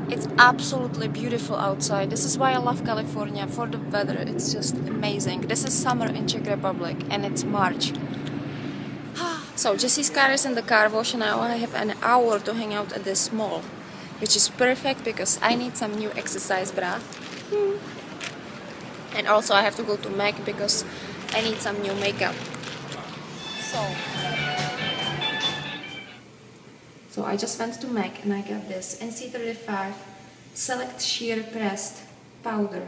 It's absolutely beautiful outside. This is why I love California, for the weather. It's just amazing. This is summer in Czech Republic and it's March. So Jesse's car is in the car wash and now I have an hour to hang out at this mall, which is perfect because I need some new exercise bra. And also I have to go to MAC because I need some new makeup. So I just went to MAC and I got this NC35 Select Sheer Pressed Powder,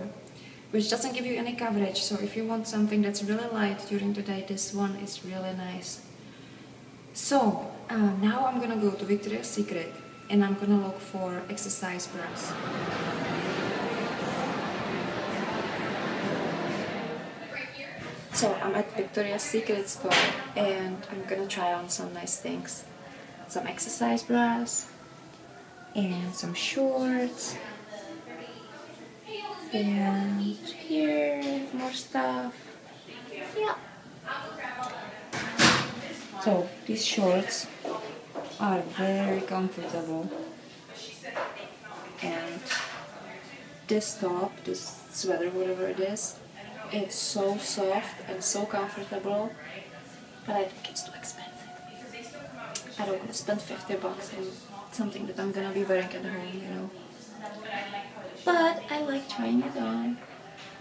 which doesn't give you any coverage, so if you want something that's really light during the day, this one is really nice. So now I'm gonna go to Victoria's Secret and I'm gonna look for exercise bras. So I'm at Victoria's Secret store and I'm gonna try on some nice things. Some exercise bras and some shorts, and here more stuff. Yeah. So these shorts are very comfortable, and this top, this sweater, whatever it is, it's so soft and so comfortable, but I think it's too expensive. I don't want to spend 50 bucks on something that I'm gonna be wearing at home, you know. But I like trying it on.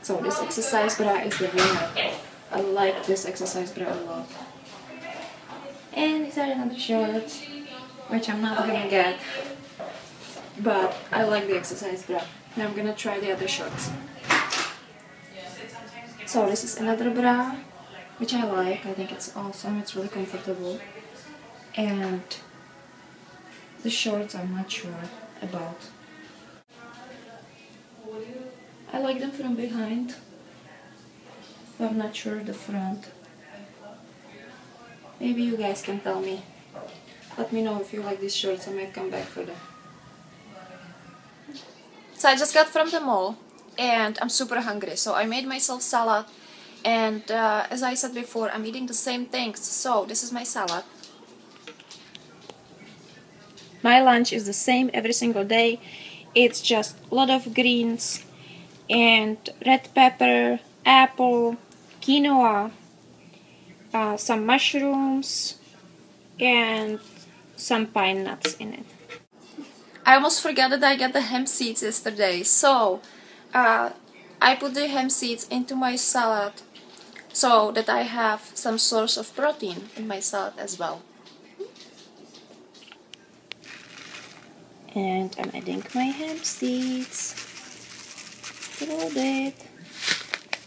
So this exercise bra is the winner. I like this exercise bra a lot. And these are another shorts, which I'm not gonna get. But I like the exercise bra. Now I'm gonna try the other shorts. So this is another bra, which I like. I think it's awesome. It's really comfortable. And the shorts I'm not sure about. I like them from behind, but I'm not sure the front. Maybe you guys can tell me. Let me know if you like these shorts. I might come back for them. So I just got from the mall and I'm super hungry, so I made myself salad, and as I said before, I'm eating the same things. So this is my salad. My lunch is the same every single day. It's just a lot of greens and red pepper, apple, quinoa, some mushrooms, and some pine nuts in it. I almost forgot that I got the hemp seeds yesterday, so I put the hemp seeds into my salad so that I have some source of protein in my salad as well. And I'm adding my hemp seeds a little bit.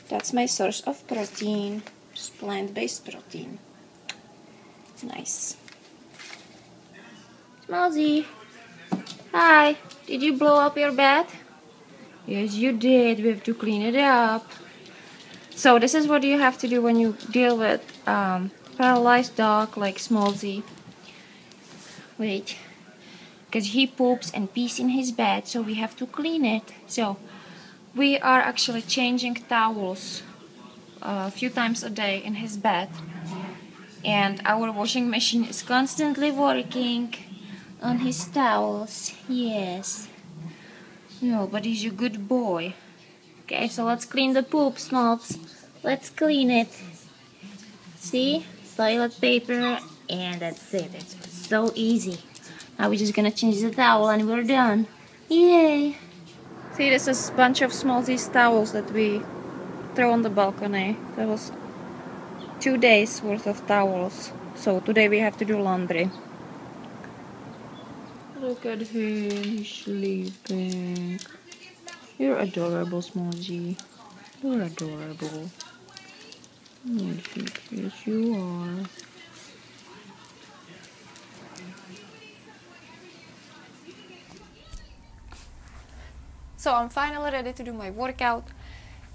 That's my source of protein, just plant-based protein. Nice. Smallsy, hi, did you blow up your bed? Yes, you did. We have to clean it up. So this is what you have to do when you deal with paralyzed dog like Smallsy. Wait. Because he poops and pees in his bed, so we have to clean it. So we are actually changing towels a few times a day in his bed, and our washing machine is constantly working on his towels. Yes. No, but he's a good boy. Okay, so let's clean the poop, Smalls. Let's clean it. See? Toilet paper, and that's it. It's so easy. Now we're just gonna change the towel and we're done. Yay! See, this is a bunch of Smallsy's towels that we throw on the balcony. That was 2 days worth of towels. So today we have to do laundry. Look at him, he's sleeping. You're adorable, Smallsy. You're adorable. Yes, you are. So I'm finally ready to do my workout.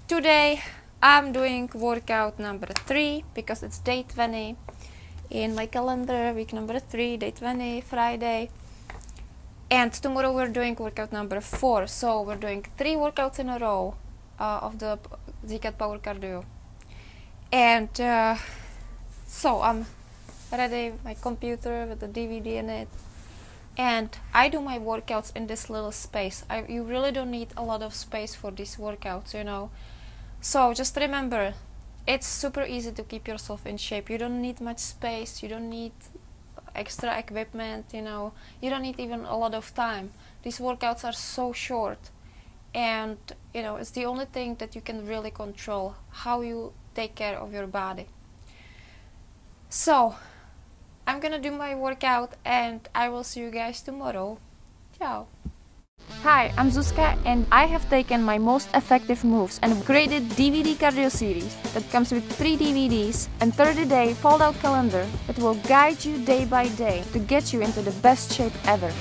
Today I'm doing workout number 3 because it's day 20 in my calendar, week number 3, day 20, Friday. And tomorrow we're doing workout number 4, so we're doing 3 workouts in a row of the ZCAT Power Cardio. And so I'm ready, my computer with the DVD in it, and I do my workouts in this little space. You really don't need a lot of space for these workouts, you know. So just remember, it's super easy to keep yourself in shape. You don't need much space, you don't need extra equipment, you know, you don't need even a lot of time. These workouts are so short, and you know, it's the only thing that you can really control, how you take care of your body. So I'm gonna do my workout and I will see you guys tomorrow. Ciao. Hi, I'm Zuzka, and I have taken my most effective moves and created DVD cardio series that comes with 3 DVDs and 30-day fold-out calendar that will guide you day by day to get you into the best shape ever.